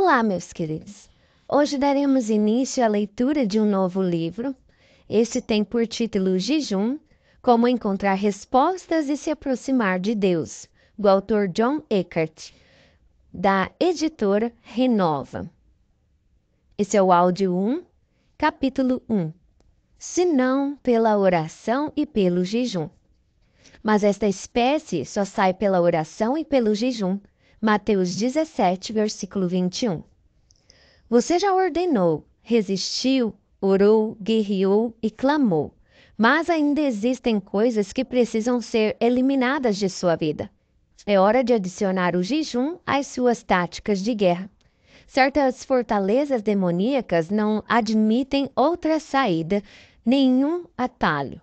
Olá, meus queridos. Hoje daremos início à leitura de um novo livro. Este tem por título Jejum, Como Encontrar Respostas e Se Aproximar de Deus, do autor John Eckhardt, da editora Renova. Esse é o áudio 1, capítulo 1. Senão pela oração e pelo jejum. Mas esta espécie só sai pela oração e pelo jejum. Mateus 17, versículo 21. Você já ordenou, resistiu, orou, guerreou e clamou, mas ainda existem coisas que precisam ser eliminadas de sua vida. É hora de adicionar o jejum às suas táticas de guerra. Certas fortalezas demoníacas não admitem outra saída, nenhum atalho.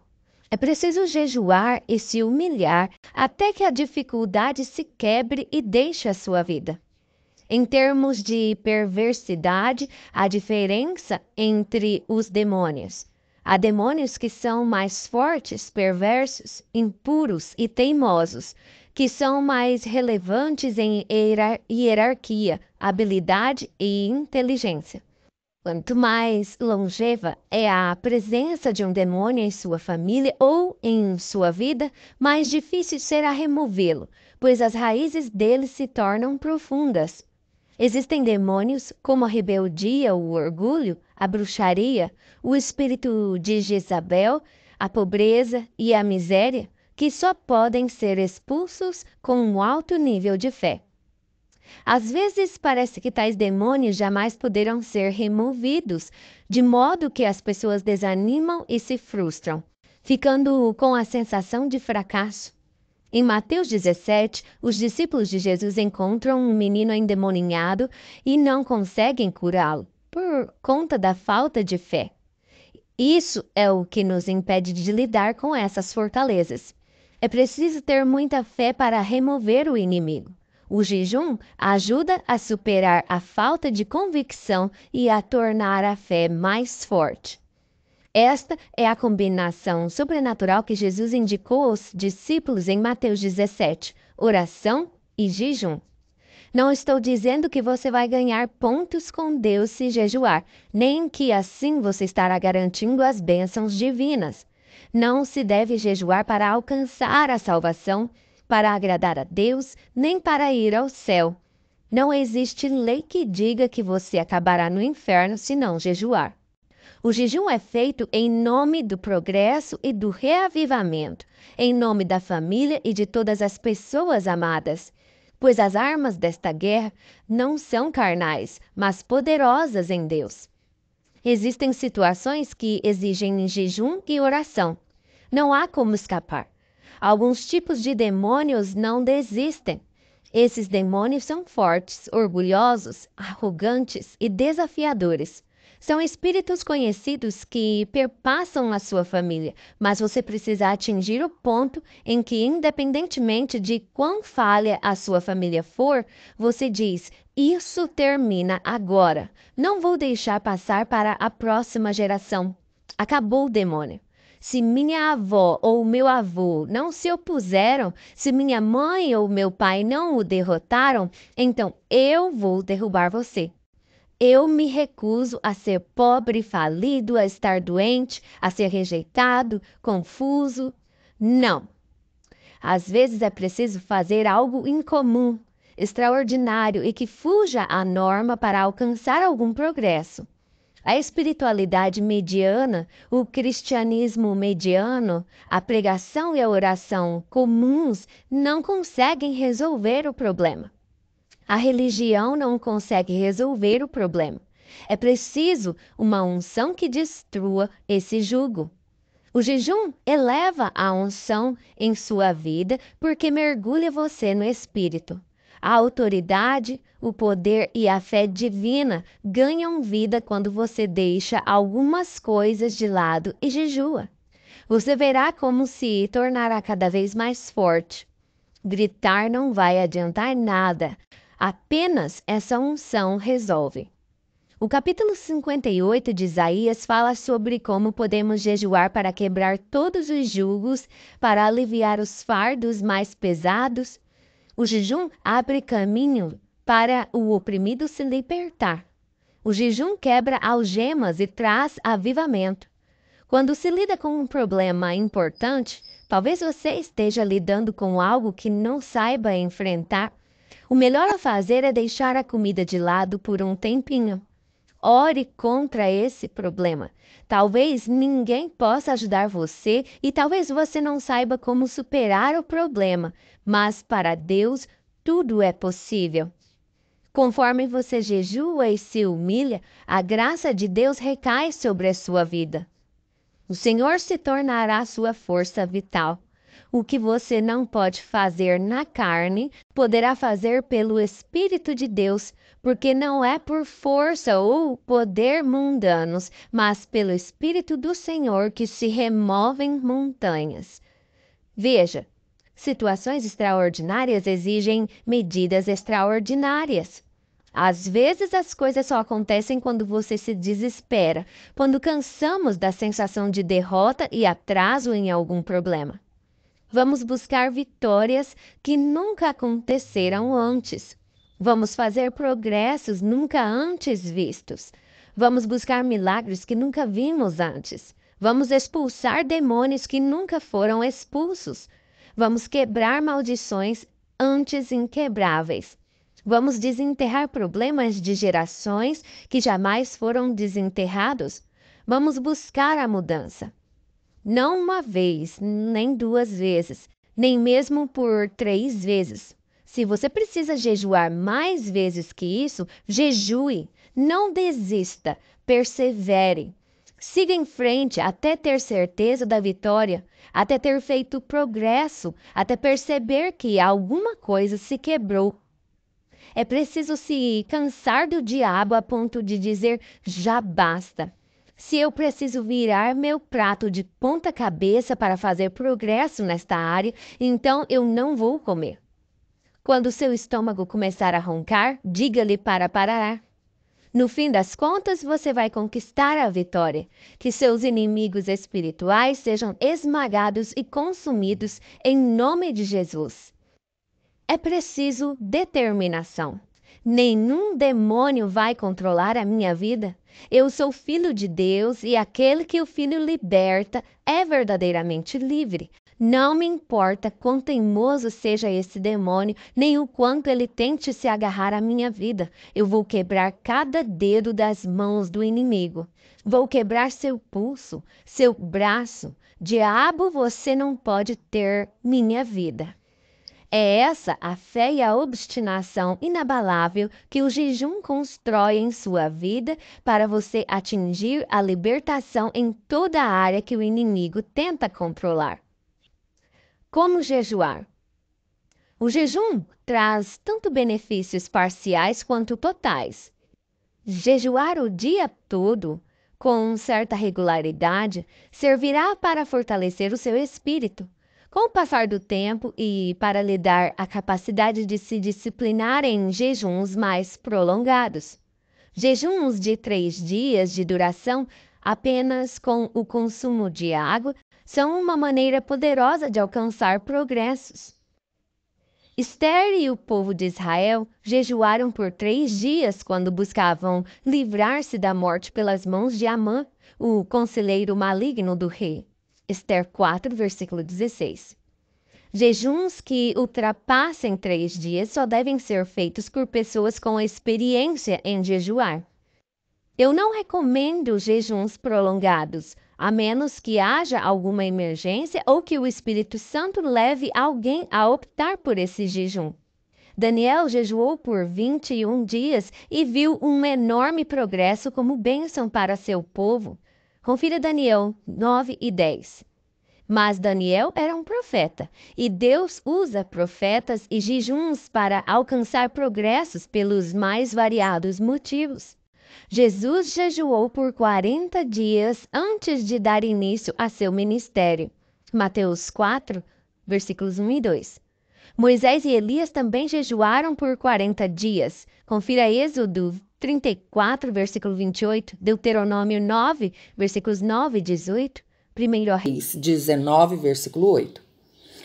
É preciso jejuar e se humilhar até que a dificuldade se quebre e deixe a sua vida. Em termos de perversidade, há diferença entre os demônios. Há demônios que são mais fortes, perversos, impuros e teimosos, que são mais relevantes em hierarquia, habilidade e inteligência. Quanto mais longeva é a presença de um demônio em sua família ou em sua vida, mais difícil será removê-lo, pois as raízes dele se tornam profundas. Existem demônios como a rebeldia, o orgulho, a bruxaria, o espírito de Jezabel, a pobreza e a miséria, que só podem ser expulsos com um alto nível de fé. Às vezes parece que tais demônios jamais poderão ser removidos, de modo que as pessoas desanimam e se frustram, ficando com a sensação de fracasso. Em Mateus 17, os discípulos de Jesus encontram um menino endemoninhado e não conseguem curá-lo, por conta da falta de fé. Isso é o que nos impede de lidar com essas fortalezas. É preciso ter muita fé para remover o inimigo. O jejum ajuda a superar a falta de convicção e a tornar a fé mais forte. Esta é a combinação sobrenatural que Jesus indicou aos discípulos em Mateus 17, oração e jejum. Não estou dizendo que você vai ganhar pontos com Deus se jejuar, nem que assim você estará garantindo as bênçãos divinas. Não se deve jejuar para alcançar a salvação, para agradar a Deus, nem para ir ao céu. Não existe lei que diga que você acabará no inferno se não jejuar. O jejum é feito em nome do progresso e do reavivamento, em nome da família e de todas as pessoas amadas, pois as armas desta guerra não são carnais, mas poderosas em Deus. Existem situações que exigem jejum e oração. Não há como escapar. Alguns tipos de demônios não desistem. Esses demônios são fortes, orgulhosos, arrogantes e desafiadores. São espíritos conhecidos que perpassam a sua família, mas você precisa atingir o ponto em que, independentemente de quão falha a sua família for, você diz: isso termina agora. Não vou deixar passar para a próxima geração. Acabou o demônio. Se minha avó ou meu avô não se opuseram, se minha mãe ou meu pai não o derrotaram, então eu vou derrubar você. Eu me recuso a ser pobre, falido, a estar doente, a ser rejeitado, confuso. Não. Às vezes é preciso fazer algo incomum, extraordinário e que fuja à norma para alcançar algum progresso. A espiritualidade mediana, o cristianismo mediano, a pregação e a oração comuns não conseguem resolver o problema. A religião não consegue resolver o problema. É preciso uma unção que destrua esse jugo. O jejum eleva a unção em sua vida porque mergulha você no Espírito. A autoridade, o poder e a fé divina ganham vida quando você deixa algumas coisas de lado e jejua. Você verá como se tornará cada vez mais forte. Gritar não vai adiantar nada. Apenas essa unção resolve. O capítulo 58 de Isaías fala sobre como podemos jejuar para quebrar todos os julgos, para aliviar os fardos mais pesados. O jejum abre caminho para o oprimido se libertar. O jejum quebra algemas e traz avivamento. Quando se lida com um problema importante, talvez você esteja lidando com algo que não saiba enfrentar. O melhor a fazer é deixar a comida de lado por um tempinho. Ore contra esse problema. Talvez ninguém possa ajudar você e talvez você não saiba como superar o problema, mas para Deus tudo é possível. Conforme você jejua e se humilha, a graça de Deus recai sobre a sua vida. O Senhor se tornará sua força vital. O que você não pode fazer na carne, poderá fazer pelo Espírito de Deus, porque não é por força ou poder mundanos, mas pelo Espírito do Senhor que se removem montanhas. Veja, situações extraordinárias exigem medidas extraordinárias. Às vezes as coisas só acontecem quando você se desespera, quando cansamos da sensação de derrota e atraso em algum problema. Vamos buscar vitórias que nunca aconteceram antes. Vamos fazer progressos nunca antes vistos. Vamos buscar milagres que nunca vimos antes. Vamos expulsar demônios que nunca foram expulsos. Vamos quebrar maldições antes inquebráveis. Vamos desenterrar problemas de gerações que jamais foram desenterrados. Vamos buscar a mudança. Não uma vez, nem 2 vezes, nem mesmo por 3 vezes. Se você precisa jejuar mais vezes que isso, jejue. Não desista, persevere. Siga em frente até ter certeza da vitória, até ter feito progresso, até perceber que alguma coisa se quebrou. É preciso se cansar do diabo a ponto de dizer já basta. Se eu preciso virar meu prato de ponta cabeça para fazer progresso nesta área, então eu não vou comer. Quando seu estômago começar a roncar, diga-lhe para parar. No fim das contas, você vai conquistar a vitória. Que seus inimigos espirituais sejam esmagados e consumidos em nome de Jesus. É preciso determinação. Nenhum demônio vai controlar a minha vida. Eu sou filho de Deus e aquele que o Filho liberta é verdadeiramente livre. Não me importa quão teimoso seja esse demônio, nem o quanto ele tente se agarrar à minha vida. Eu vou quebrar cada dedo das mãos do inimigo. Vou quebrar seu pulso, seu braço. Diabo, você não pode ter minha vida. É essa a fé e a obstinação inabalável que o jejum constrói em sua vida para você atingir a libertação em toda a área que o inimigo tenta controlar. Como jejuar? O jejum traz tanto benefícios parciais quanto totais. Jejuar o dia todo, com certa regularidade, servirá para fortalecer o seu espírito. Com o passar do tempo e para lhe dar a capacidade de se disciplinar em jejuns mais prolongados. Jejuns de 3 dias de duração, apenas com o consumo de água, são uma maneira poderosa de alcançar progressos. Esther e o povo de Israel jejuaram por 3 dias quando buscavam livrar-se da morte pelas mãos de Amã, o conselheiro maligno do rei. Esther 4, versículo 16. Jejuns que ultrapassem 3 dias só devem ser feitos por pessoas com experiência em jejuar. Eu não recomendo jejuns prolongados, a menos que haja alguma emergência ou que o Espírito Santo leve alguém a optar por esse jejum. Daniel jejuou por 21 dias e viu um enorme progresso como bênção para seu povo. Confira Daniel 9 e 10. Mas Daniel era um profeta, e Deus usa profetas e jejuns para alcançar progressos pelos mais variados motivos. Jesus jejuou por 40 dias antes de dar início a seu ministério. Mateus 4, versículos 1 e 2. Moisés e Elias também jejuaram por 40 dias. Confira Êxodo 34, versículo 28, Deuteronômio 9, versículos 9 e 18, 1 Reis 19, versículo 8.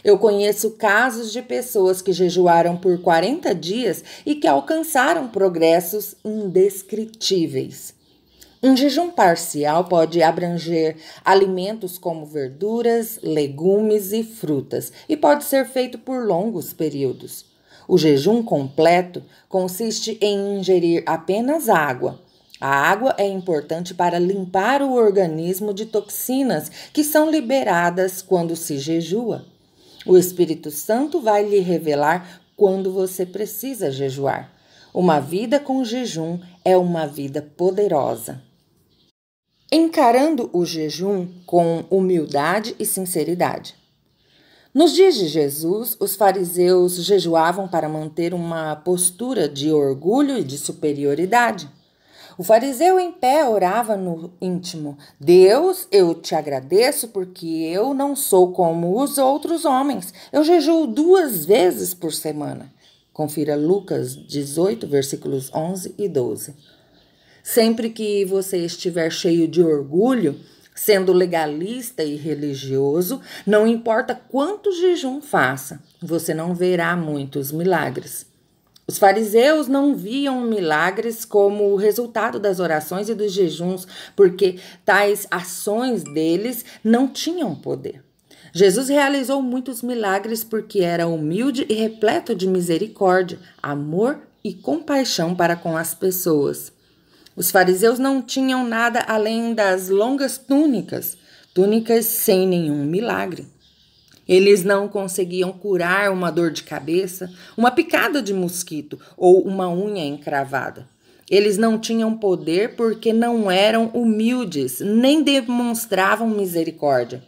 Eu conheço casos de pessoas que jejuaram por 40 dias e que alcançaram progressos indescritíveis. Um jejum parcial pode abranger alimentos como verduras, legumes e frutas e pode ser feito por longos períodos. O jejum completo consiste em ingerir apenas água. A água é importante para limpar o organismo de toxinas que são liberadas quando se jejua. O Espírito Santo vai lhe revelar quando você precisa jejuar. Uma vida com jejum é uma vida poderosa. Encarando o jejum com humildade e sinceridade. Nos dias de Jesus, os fariseus jejuavam para manter uma postura de orgulho e de superioridade. O fariseu em pé orava no íntimo: Deus, eu te agradeço porque eu não sou como os outros homens. Eu jejuo 2 vezes por semana. Confira Lucas 18, versículos 11 e 12. Sempre que você estiver cheio de orgulho, sendo legalista e religioso, não importa quanto jejum faça, você não verá muitos milagres. Os fariseus não viam milagres como o resultado das orações e dos jejuns, porque tais ações deles não tinham poder. Jesus realizou muitos milagres porque era humilde e repleto de misericórdia, amor e compaixão para com as pessoas. Os fariseus não tinham nada além das longas túnicas sem nenhum milagre. Eles não conseguiam curar uma dor de cabeça, uma picada de mosquito ou uma unha encravada. Eles não tinham poder porque não eram humildes, nem demonstravam misericórdia.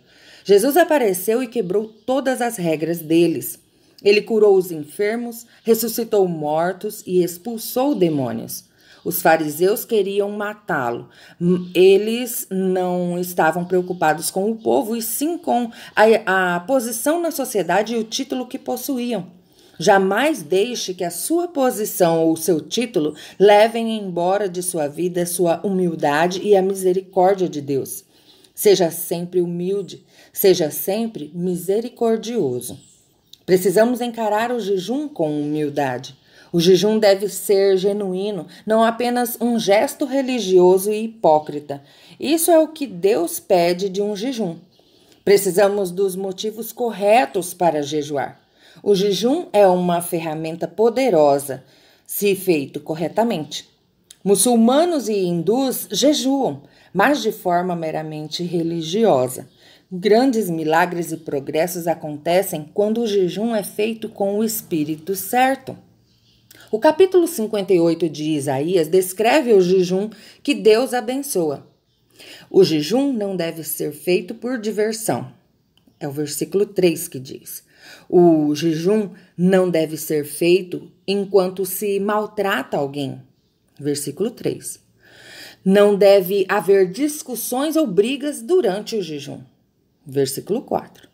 Jesus apareceu e quebrou todas as regras deles. Ele curou os enfermos, ressuscitou mortos e expulsou demônios. Os fariseus queriam matá-lo. Eles não estavam preocupados com o povo, e sim com a posição na sociedade e o título que possuíam. Jamais deixe que a sua posição ou o seu título levem embora de sua vida sua humildade e a misericórdia de Deus. Seja sempre humilde, seja sempre misericordioso. Precisamos encarar o jejum com humildade. O jejum deve ser genuíno, não apenas um gesto religioso e hipócrita. Isso é o que Deus pede de um jejum. Precisamos dos motivos corretos para jejuar. O jejum é uma ferramenta poderosa, se feito corretamente. Muçulmanos e hindus jejuam, mas de forma meramente religiosa. Grandes milagres e progressos acontecem quando o jejum é feito com o espírito certo. O capítulo 58 de Isaías descreve o jejum que Deus abençoa. O jejum não deve ser feito por diversão. É o versículo 3 que diz. O jejum não deve ser feito enquanto se maltrata alguém. Versículo 3. Não deve haver discussões ou brigas durante o jejum. Versículo 4.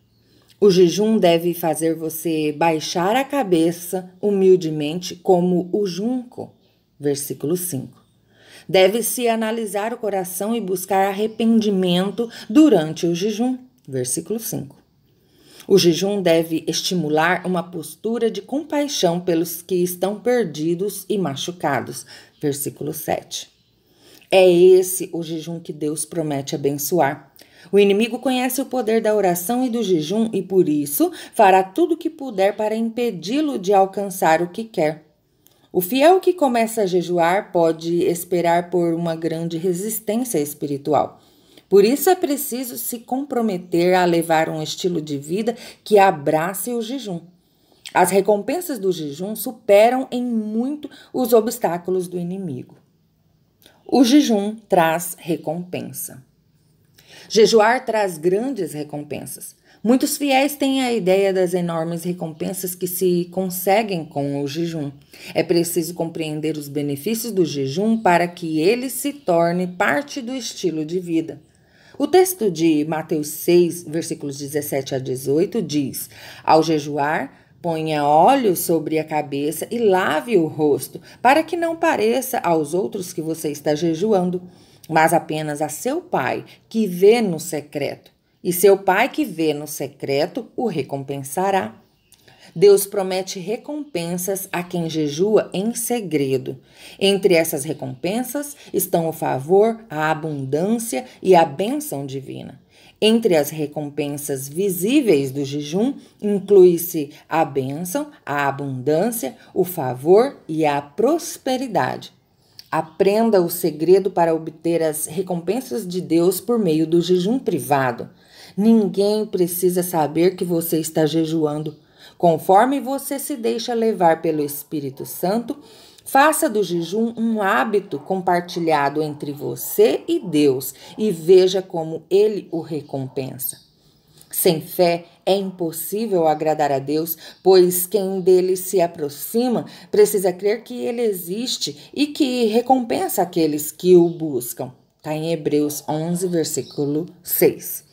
O jejum deve fazer você baixar a cabeça humildemente como o junco. Versículo 5. Deve-se analisar o coração e buscar arrependimento durante o jejum. Versículo 5. O jejum deve estimular uma postura de compaixão pelos que estão perdidos e machucados. Versículo 7. É esse o jejum que Deus promete abençoar. O inimigo conhece o poder da oração e do jejum e, por isso, fará tudo o que puder para impedi-lo de alcançar o que quer. O fiel que começa a jejuar pode esperar por uma grande resistência espiritual. Por isso é preciso se comprometer a levar um estilo de vida que abrace o jejum. As recompensas do jejum superam em muito os obstáculos do inimigo. O jejum traz recompensa. Jejuar traz grandes recompensas. Muitos fiéis têm a ideia das enormes recompensas que se conseguem com o jejum. É preciso compreender os benefícios do jejum para que ele se torne parte do estilo de vida. O texto de Mateus 6, versículos 17 a 18 diz: Ao jejuar, ponha óleo sobre a cabeça e lave o rosto, para que não pareça aos outros que você está jejuando, mas apenas a seu pai, que vê no secreto. e seu Pai que vê no secreto o recompensará. Deus promete recompensas a quem jejua em segredo. Entre essas recompensas estão o favor, a abundância e a bênção divina. Entre as recompensas visíveis do jejum, inclui-se a bênção, a abundância, o favor e a prosperidade. Aprenda o segredo para obter as recompensas de Deus por meio do jejum privado. Ninguém precisa saber que você está jejuando. Conforme você se deixa levar pelo Espírito Santo, faça do jejum um hábito compartilhado entre você e Deus e veja como Ele o recompensa. Sem fé é impossível agradar a Deus, pois quem dele se aproxima precisa crer que ele existe e que recompensa aqueles que o buscam. Está em Hebreus 11, versículo 6.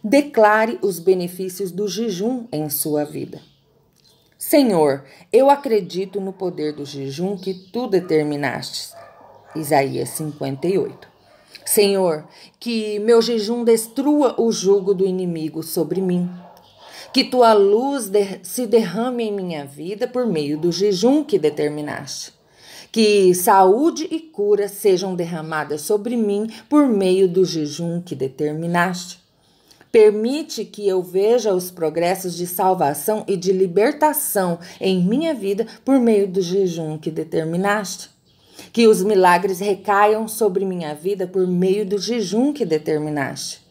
Declare os benefícios do jejum em sua vida. Senhor, eu acredito no poder do jejum que tu determinaste. Isaías 58. Senhor, que meu jejum destrua o jugo do inimigo sobre mim. Que tua luz se derrame em minha vida por meio do jejum que determinaste. Que saúde e cura sejam derramadas sobre mim por meio do jejum que determinaste. Permite que eu veja os progressos de salvação e de libertação em minha vida por meio do jejum que determinaste. Que os milagres recaiam sobre minha vida por meio do jejum que determinaste.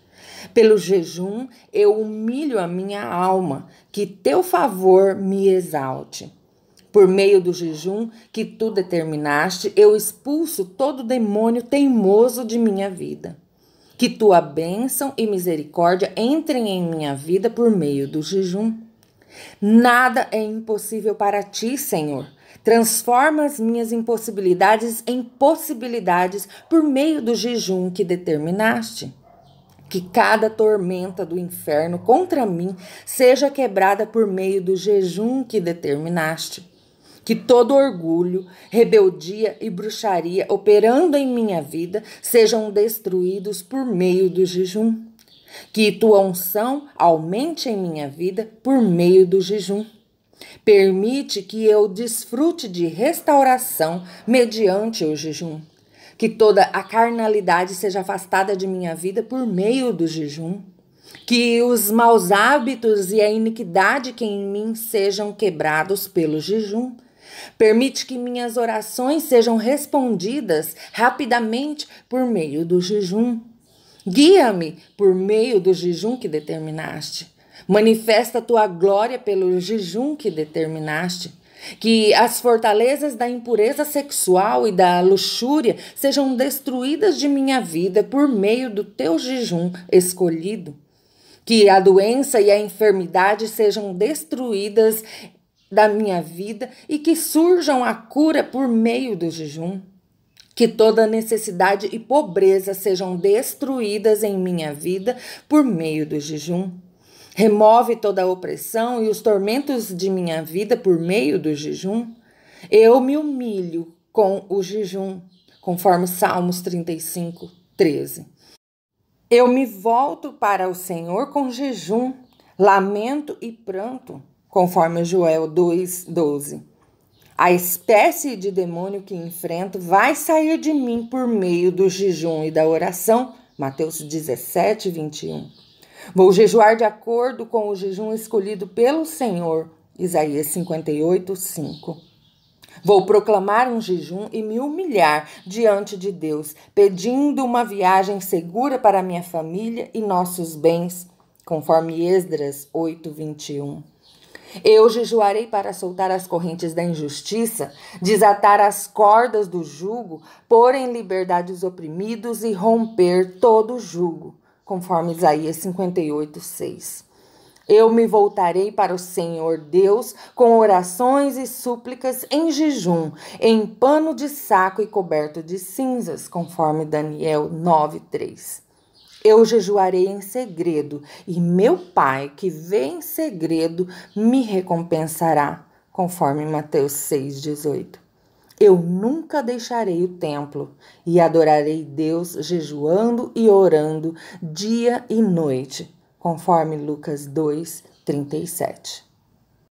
Pelo jejum, eu humilho a minha alma, que teu favor me exalte. Por meio do jejum que tu determinaste, eu expulso todo demônio teimoso de minha vida. Que tua bênção e misericórdia entrem em minha vida por meio do jejum. Nada é impossível para ti, Senhor. Transforma as minhas impossibilidades em possibilidades por meio do jejum que determinaste. Que cada tormenta do inferno contra mim seja quebrada por meio do jejum que determinaste. Que todo orgulho, rebeldia e bruxaria operando em minha vida sejam destruídos por meio do jejum. Que tua unção aumente em minha vida por meio do jejum. Permite que eu desfrute de restauração mediante o jejum. Que toda a carnalidade seja afastada de minha vida por meio do jejum. Que os maus hábitos e a iniquidade que em mim sejam quebrados pelo jejum. Permite que minhas orações sejam respondidas rapidamente por meio do jejum. Guia-me por meio do jejum que determinaste. Manifesta a tua glória pelo jejum que determinaste. Que as fortalezas da impureza sexual e da luxúria sejam destruídas de minha vida por meio do teu jejum escolhido. Que a doença e a enfermidade sejam destruídas da minha vida e que surjam a cura por meio do jejum. Que toda necessidade e pobreza sejam destruídas em minha vida por meio do jejum. Remove toda a opressão e os tormentos de minha vida por meio do jejum. Eu me humilho com o jejum, conforme Salmos 35, 13. Eu me volto para o Senhor com jejum, lamento e pranto, conforme Joel 2, 12. A espécie de demônio que enfrento vai sair de mim por meio do jejum e da oração, Mateus 17, 21. Vou jejuar de acordo com o jejum escolhido pelo Senhor, Isaías 58, 5. Vou proclamar um jejum e me humilhar diante de Deus, pedindo uma viagem segura para minha família e nossos bens, conforme Esdras 8, 21. Eu jejuarei para soltar as correntes da injustiça, desatar as cordas do jugo, pôr em liberdade os oprimidos e romper todo o jugo, conforme Isaías 58, 6. Eu me voltarei para o Senhor Deus com orações e súplicas em jejum, em pano de saco e coberto de cinzas, conforme Daniel 9, 3. Eu jejuarei em segredo, e meu Pai, que vê em segredo, me recompensará, conforme Mateus 6, 18. Eu nunca deixarei o templo e adorarei Deus jejuando e orando dia e noite, conforme Lucas 2:37.